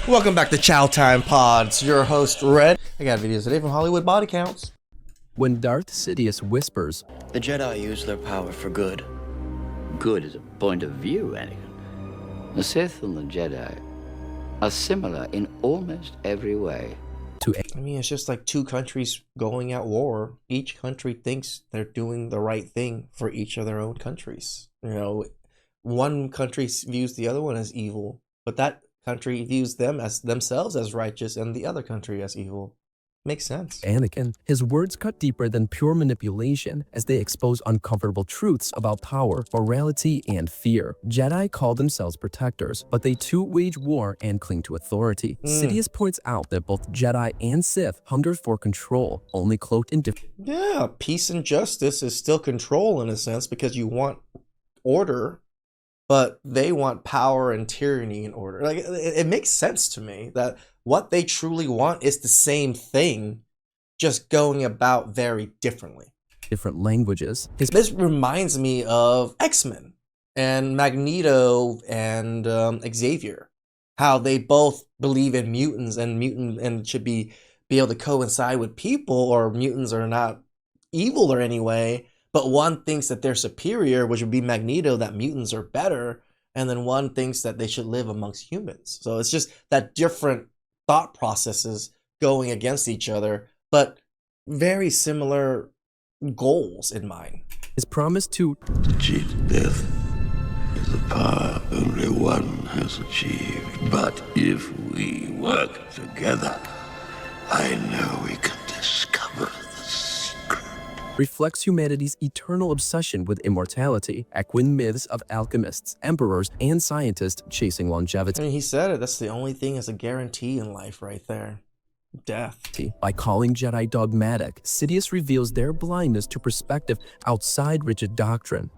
Welcome back to Chow Time Pods. Your host, Red. I got videos today from Hollywood Body Counts. When Darth Sidious whispers, "The Jedi use their power for good." Good is a point of view, Anakin. The Sith and the Jedi are similar in almost every way. I mean, it's just like two countries going at war. Each country thinks they're doing the right thing for each of their own countries. You know, one country views the other one as evil, but that country views them as themselves as righteous and the other country as evil. Makes sense. Anakin, his words cut deeper than pure manipulation as they expose uncomfortable truths about power, morality, and fear. Jedi call themselves protectors, but they too wage war and cling to authority. Sidious points out that both Jedi and Sith hunger for control, only cloaked in different... Yeah, peace and justice is still control in a sense because you want order, but they want power and tyranny and order. Like, it makes sense to me that what they truly want is the same thing, just going about very differently. Different languages. This reminds me of X-Men and Magneto and Xavier, how they both believe in mutants and should be able to coincide with people, or mutants are not evil or any way. But one thinks that they're superior, which would be Magneto, that mutants are better, and then one thinks that they should live amongst humans. So it's just that different thought processes going against each other, but very similar goals in mind. His promise to cheat death is a power only one has achieved. But if we work together, I know we can discover the secret. reflects humanity's eternal obsession with immortality, equine myths of alchemists, emperors, and scientists chasing longevity. I mean, he said it. That's the only thing that's a guarantee in life right there. Death. By calling Jedi dogmatic, Sidious reveals their blindness to perspective outside rigid doctrine.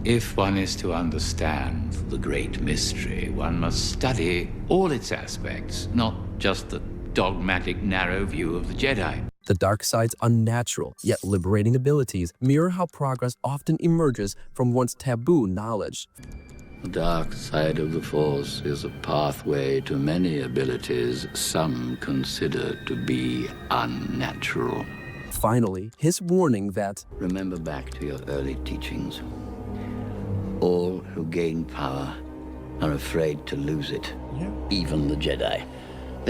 If one is to understand the great mystery, one must study all its aspects, not just the dogmatic narrow view of the Jedi. The dark side's unnatural, yet liberating abilities mirror how progress often emerges from once taboo knowledge. The dark side of the Force is a pathway to many abilities some consider to be unnatural. Finally, his warning that Remember back to your early teachings. All who gain power are afraid to lose it, even the Jedi.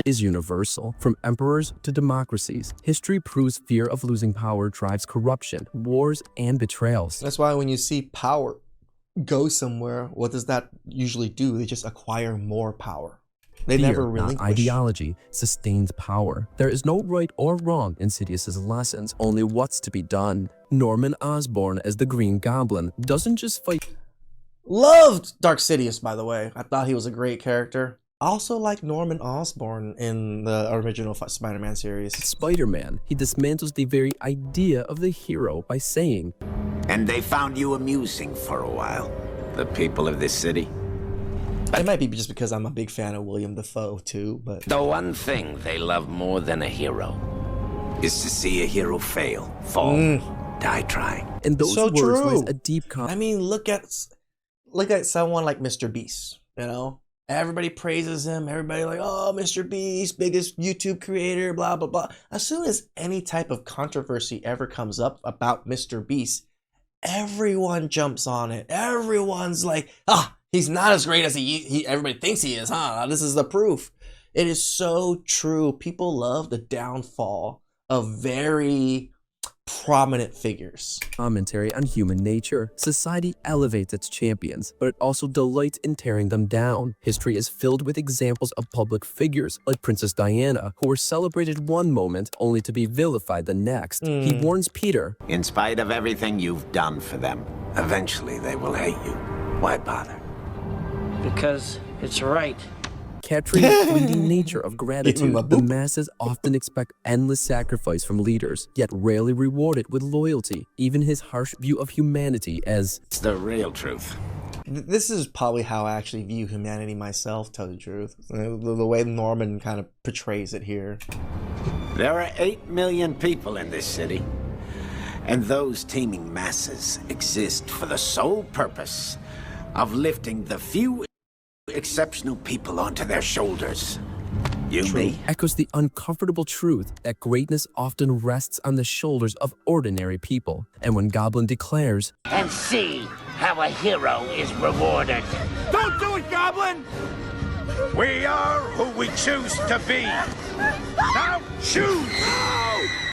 is universal. From emperors to democracies, history proves fear of losing power drives corruption, wars, and betrayals. That's why when you see power go somewhere, what does that usually do? They just acquire more power. They Fear, never not relinquish. ideology, sustains power. There is no right or wrong in Sidious's lessons, only what's to be done. Norman Osborn as the Green Goblin doesn't just fight. Loved Dark Sidious, by the way. I thought he was a great character. Also like Norman Osborn in the original Spider-Man series. Spider-Man, he dismantles the very idea of the hero by saying, And they found you amusing for a while, the people of this city. It might be just because I'm a big fan of William Dafoe too, but The one thing they love more than a hero is to see a hero fail, fall, die trying. in those So words true. lies a deep I mean, look at someone like Mr. Beast, you know? Everybody praises him. Everybody like, oh, Mr. Beast, biggest YouTube creator, blah, blah, blah. As soon as any type of controversy ever comes up about Mr. Beast, everyone jumps on it. Everyone's like, he's not as great as he everybody thinks he is, huh? This is the proof. It is so true. People love the downfall of very prominent figures. commentary on human nature. Society elevates its champions, but it also delights in tearing them down. History is filled with examples of public figures like Princess Diana, who were celebrated one moment only to be vilified the next. He warns Peter, In spite of everything you've done for them, eventually they will hate you. Why bother? Because it's right. capturing the fleeting nature of Give him gratitude. a The boop. masses often expect endless sacrifice from leaders, yet rarely rewarded with loyalty. Even his harsh view of humanity as It's the real truth. This is probably how I actually view humanity myself, tell the truth. The way Norman kind of portrays it here. There are 8 million people in this city, and those teeming masses exist for the sole purpose of lifting the few exceptional people onto their shoulders You me? echoes the uncomfortable truth that greatness often rests on the shoulders of ordinary people. And when Goblin declares, And see how a hero is rewarded. Don't do it, Goblin! We are who we choose to be. Now choose!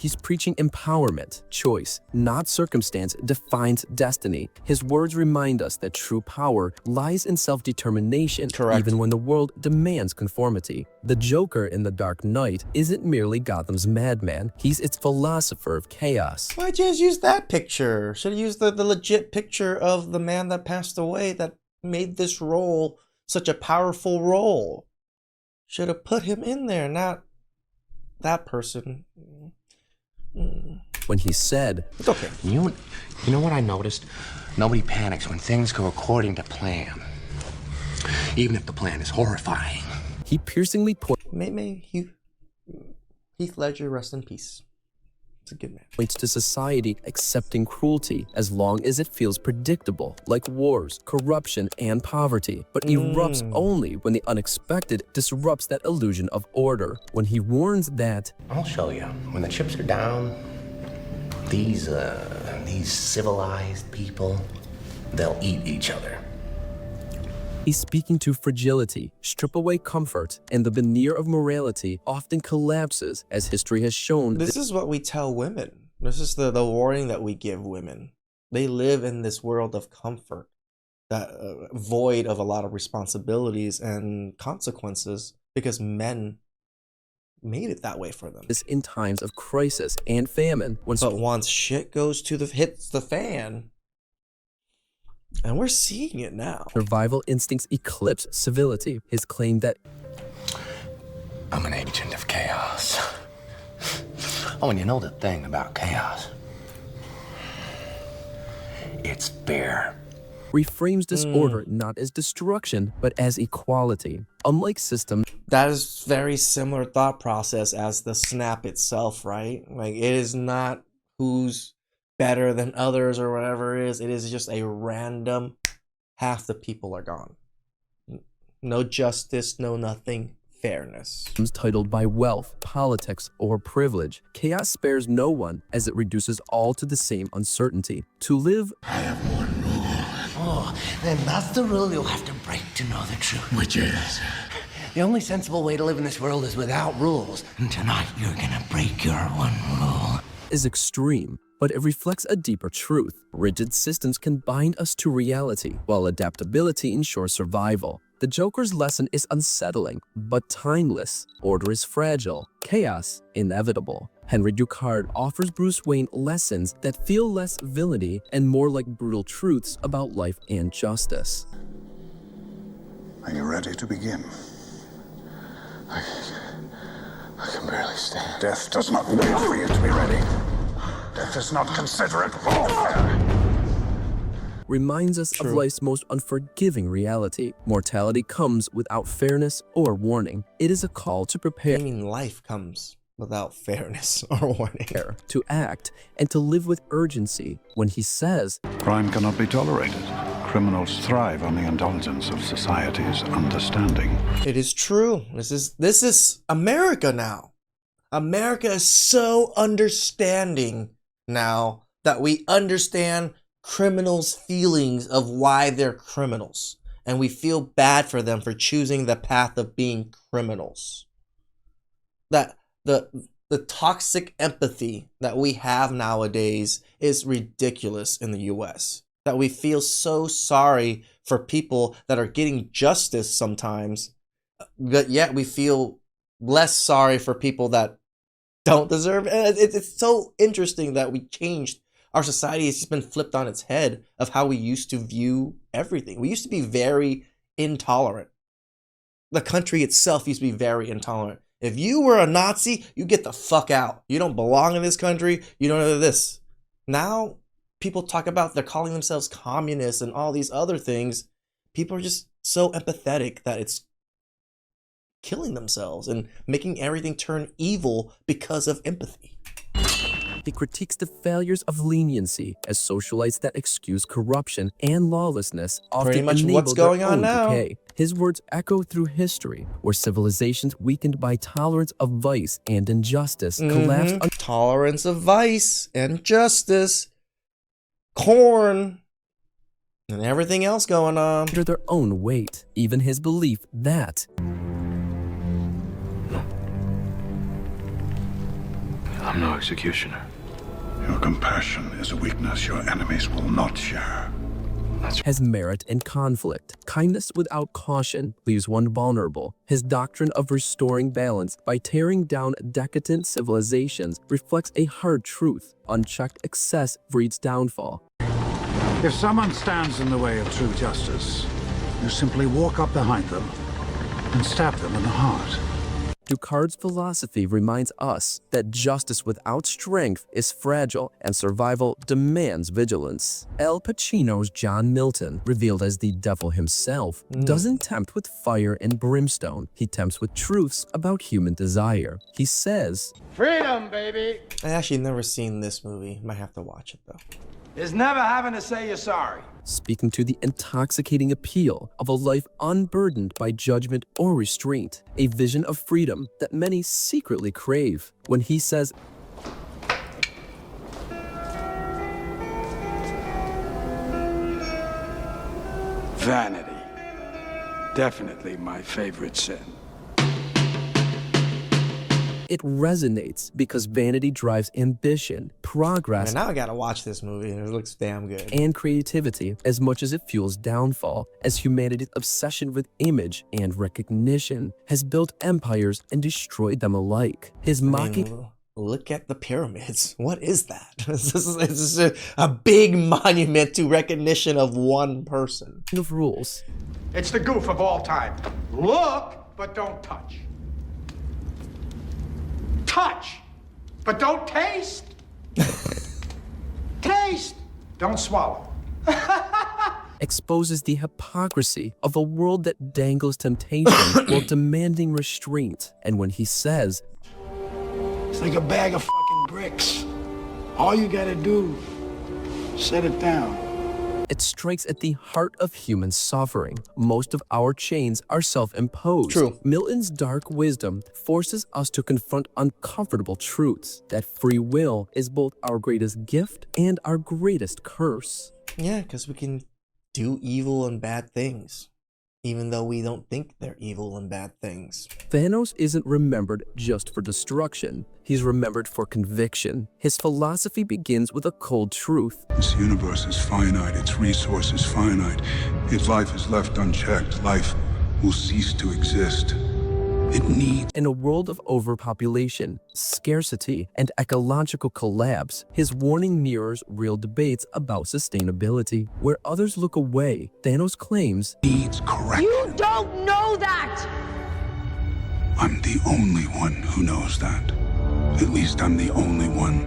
he's preaching empowerment, choice, not circumstance, defines destiny. His words remind us that true power lies in self-determination, Correct. even when the world demands conformity. The Joker in The Dark Knight isn't merely Gotham's madman, he's its philosopher of chaos. Why'd you just use that picture? Should have used the legit picture of the man that passed away that made this role such a powerful role. Should have put him in there, not that person. When he said, It's okay. You know what I noticed? Nobody panics when things go according to plan. Even if the plan is horrifying. he piercingly May Heath Ledger rest in peace. It's a good man. points to society accepting cruelty as long as it feels predictable, like wars, corruption, and poverty, but erupts only when the unexpected disrupts that illusion of order. When he warns that I'll show you. When the chips are down, these civilized people, they'll eat each other. he's speaking to fragility, strip away comfort, and the veneer of morality often collapses, as history has shown. This is what we tell women. This is the warning that we give women. They live in this world of comfort, that void of a lot of responsibilities and consequences, because men made it that way for them. This in times of crisis and famine, when But once shit hits the fan, and we're seeing it now. survival instincts eclipse civility, his claim that I'm an agent of chaos. Oh, and you know the thing about chaos? It's fair. reframes disorder not as destruction, but as equality. Unlike systems That is very similar thought process as the snap itself, right? Like, it is not who's better than others or whatever it is. It is just a random, half the people are gone. No justice, no nothing, fairness. titled by wealth, politics, or privilege, chaos spares no one as it reduces all to the same uncertainty. To live I have one rule. Oh, then that's the rule you'll have to break to know the truth. Which is? The only sensible way to live in this world is without rules. And tonight you're gonna break your one rule. is extreme, but it reflects a deeper truth. Rigid systems can bind us to reality, while adaptability ensures survival. The Joker's lesson is unsettling, but timeless. Order is fragile, chaos inevitable. Henry Ducard offers Bruce Wayne lessons that feel less villainy and more like brutal truths about life and justice. Are you ready to begin? I can barely stand. Death does not wait for you to be ready. Death is not considerate warfare. Reminds us of life's most unforgiving reality. Mortality comes without fairness or warning. It is a call to prepare. I mean, life comes without fairness or warning. To act and to live with urgency. When he says, Crime cannot be tolerated. Criminals thrive on the indulgence of society's understanding. It is true. This is America now. America is so understanding now that we understand criminals' feelings of why they're criminals. And we feel bad for them for choosing the path of being criminals. That the toxic empathy that we have nowadays is ridiculous in the US. That we feel so sorry for people that are getting justice sometimes, but yet we feel less sorry for people that don't deserve it. It's so interesting that we changed. Our society has just been flipped on its head of how we used to view everything. We used to be very intolerant. The country itself used to be very intolerant. If you were a Nazi, you get the fuck out. You don't belong in this country. You don't know this. Now, people talk about they're calling themselves communists and all these other things. People are just so empathetic that it's killing themselves and making everything turn evil because of empathy. he critiques the failures of leniency as socialites that excuse corruption and lawlessness often Pretty much enable what's their going on own now. decay. His words echo through history, where civilizations weakened by tolerance of vice and injustice collapsed Tolerance of vice and justice, corn, and everything else going on. under their own weight. Even his belief that I'm no executioner. Your compassion is a weakness your enemies will not share. has merit in conflict. Kindness without caution leaves one vulnerable. His doctrine of restoring balance by tearing down decadent civilizations reflects a hard truth. Unchecked excess breeds downfall. If someone stands in the way of true justice, you simply walk up behind them and stab them in the heart. Ducard's philosophy reminds us that justice without strength is fragile and survival demands vigilance. Al Pacino's John Milton, revealed as the devil himself, doesn't tempt with fire and brimstone. He tempts with truths about human desire. He says, Freedom, baby, I actually never seen this movie. Might have to watch it though. is never having to say you're sorry. speaking to the intoxicating appeal of a life unburdened by judgment or restraint, a vision of freedom that many secretly crave. When he says, Vanity. Definitely my favorite sin. it resonates because vanity drives ambition, progress, And now I gotta watch this movie. It looks damn good. and creativity as much as it fuels downfall, as humanity's obsession with image and recognition has built empires and destroyed them alike. His mocking Look at the pyramids. What is that? This is a big monument to recognition of one person. of rules It's the goof of all time. Look, but don't touch. Touch, but don't taste. Taste, don't swallow. exposes the hypocrisy of a world that dangles temptation while demanding restraint. And when he says, It's like a bag of fucking bricks. All you gotta do, set it down. it strikes at the heart of human suffering. Most of our chains are self-imposed. True. Milton's dark wisdom forces us to confront uncomfortable truths, that free will is both our greatest gift and our greatest curse. Yeah, because we can do evil and bad things, even though we don't think they're evil and bad things. Thanos isn't remembered just for destruction. He's remembered for conviction. His philosophy begins with a cold truth. This universe is finite, its resources finite. If life is left unchecked, life will cease to exist. It needs In a world of overpopulation, scarcity, and ecological collapse, his warning mirrors real debates about sustainability. Where others look away, Thanos claims, correction. You don't know that! I'm the only one who knows that. At least I'm the only one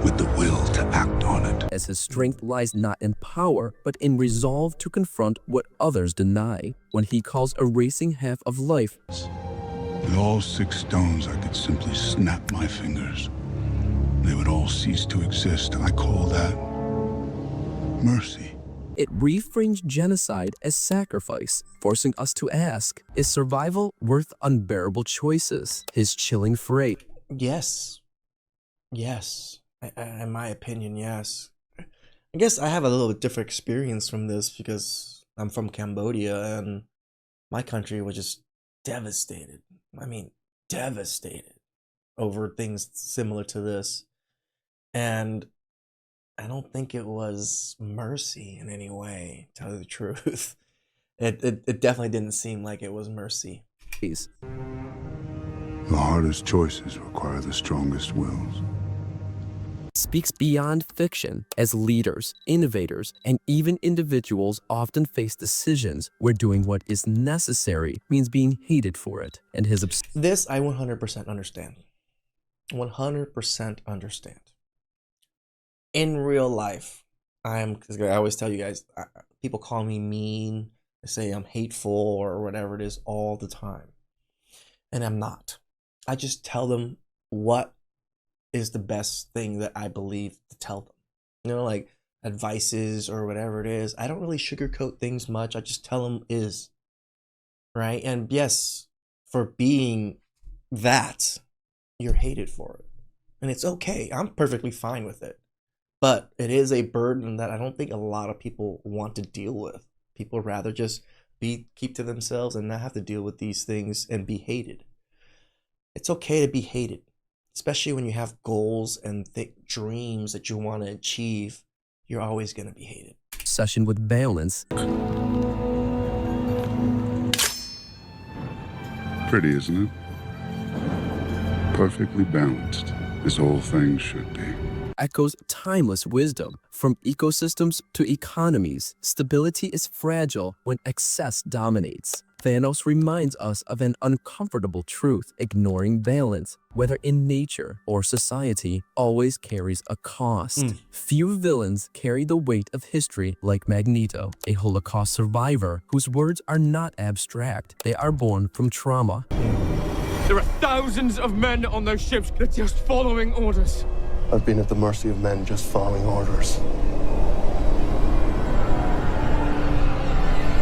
with the will to act on it. as his strength lies not in power, but in resolve to confront what others deny. When he calls a racing half of life With all 6 stones, I could simply snap my fingers. They would all cease to exist. I call that mercy. it reframes genocide as sacrifice, forcing us to ask, is survival worth unbearable choices? His chilling fray Yes. Yes. In my opinion, yes. I guess I have a little bit different experience from this because I'm from Cambodia and my country was just devastated. I mean, devastated over things similar to this. And I don't think it was mercy in any way, to tell you the truth. It definitely didn't seem like it was mercy. The hardest choices require the strongest wills. speaks beyond fiction, as leaders, innovators, and even individuals often face decisions where doing what is necessary means being hated for it. And his This I 100% understand. 100% understand. In real life, because I always tell you guys, people call me mean, they say I'm hateful or whatever it is all the time. And I'm not. I just tell them what is the best thing that I believe to tell them. You know, like advices or whatever it is. I don't really sugarcoat things much. I just tell them is. right? And yes, for being that, you're hated for it. And it's okay. I'm perfectly fine with it. But it is a burden that I don't think a lot of people want to deal with. People rather just keep to themselves and not have to deal with these things and be hated. It's okay to be hated, especially when you have goals and dreams that you want to achieve. You're always going to be hated. Obsession with balance. Pretty, isn't it? Perfectly balanced. This whole thing should be. Echoes timeless wisdom. From ecosystems to economies, stability is fragile when excess dominates. Thanos reminds us of an uncomfortable truth. Ignoring balance, whether in nature or society, always carries a cost. Few villains carry the weight of history like Magneto, a Holocaust survivor whose words are not abstract. They are born from trauma. There are thousands of men on those ships that are just following orders. I've been at the mercy of men just following orders.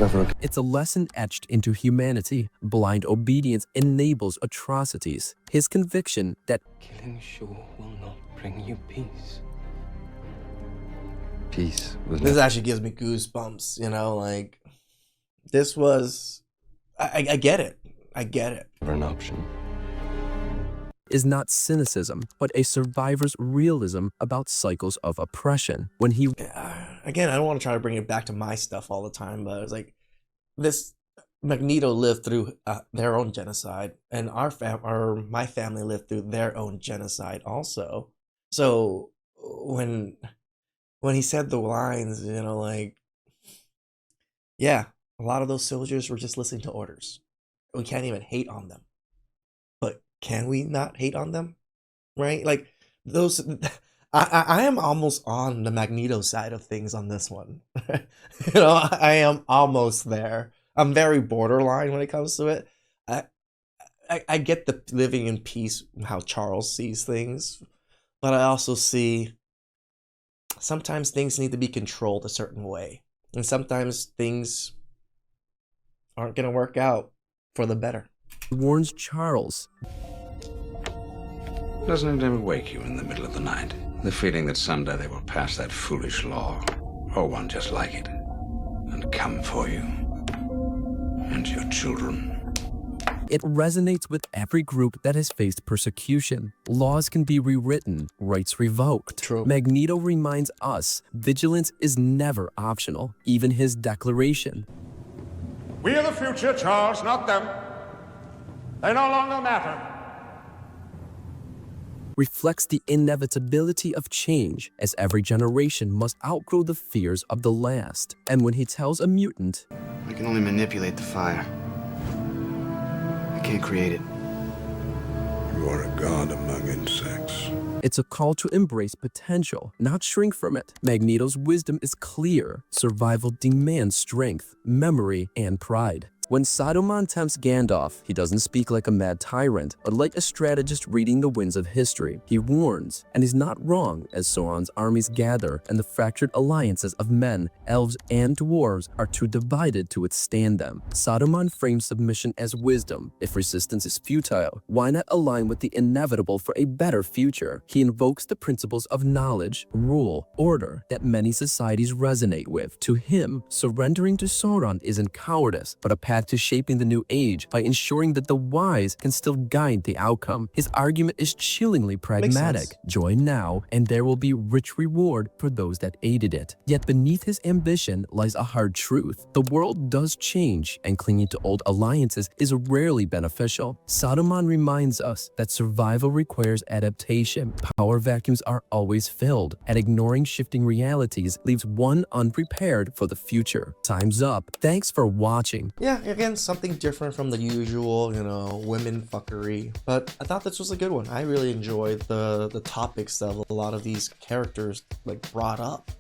Never again. It's a lesson etched into humanity. Blind obedience enables atrocities. His conviction that killing Shaw will not bring you peace. Peace was This actually gives me goosebumps, you know, like this was I get it. I get it. never an option. is not cynicism, but a survivor's realism about cycles of oppression. When he again, I don't want to try to bring it back to my stuff all the time, but it's like this Magneto lived through their own genocide, and my family lived through their own genocide also. So when he said the lines, you know, like, yeah, a lot of those soldiers were just listening to orders. We can't even hate on them, but can we not hate on them? Right? Like those. I am almost on the Magneto side of things on this one. You know, I am almost there. I'm very borderline when it comes to it. I get the living in peace, how Charles sees things, but I also see sometimes things need to be controlled a certain way, and sometimes things aren't going to work out for the better. Warns Charles. Doesn't it ever wake you in the middle of the night? The feeling that someday they will pass that foolish law, or one just like it, and come for you and your children. It resonates with every group that has faced persecution. Laws can be rewritten, rights revoked. True. Magneto reminds us vigilance is never optional, even his declaration. We are the future, Charles, not them. They no longer matter. Reflects the inevitability of change, as every generation must outgrow the fears of the last. And when he tells a mutant, I can only manipulate the fire. I can't create it. You are a god among insects. it's a call to embrace potential, not shrink from it. Magneto's wisdom is clear. Survival demands strength, memory, and pride. When Saruman tempts Gandalf, he doesn't speak like a mad tyrant, but like a strategist reading the winds of history. He warns, and he's not wrong, as Sauron's armies gather and the fractured alliances of men, elves, and dwarves are too divided to withstand them. Saruman frames submission as wisdom. If resistance is futile, why not align with the inevitable for a better future? He invokes the principles of knowledge, rule, order that many societies resonate with. To him, surrendering to Sauron isn't cowardice, but a path to shaping the new age by ensuring that the wise can still guide the outcome. His argument is chillingly pragmatic. Join now, and there will be rich reward for those that aided it. Yet beneath his ambition lies a hard truth. The world does change, and clinging to old alliances is rarely beneficial. Saruman reminds us that survival requires adaptation. Power vacuums are always filled, and ignoring shifting realities leaves one unprepared for the future. Time's up. Thanks for watching. Yeah, again, something different from the usual, women fuckery. But I thought this was a good one. I really enjoyed the topics that a lot of these characters brought up.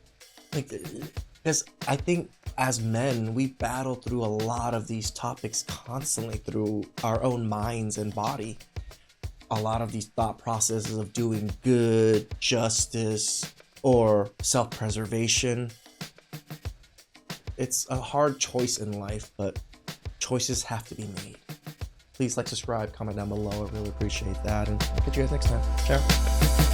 Because I think as men, we battle through a lot of these topics constantly through our own minds and body. A lot of these thought processes of doing good, justice, or self-preservation. It's a hard choice in life, but choices have to be made. Please like, subscribe, comment down below. I really appreciate that. And I'll catch you guys next time. Ciao.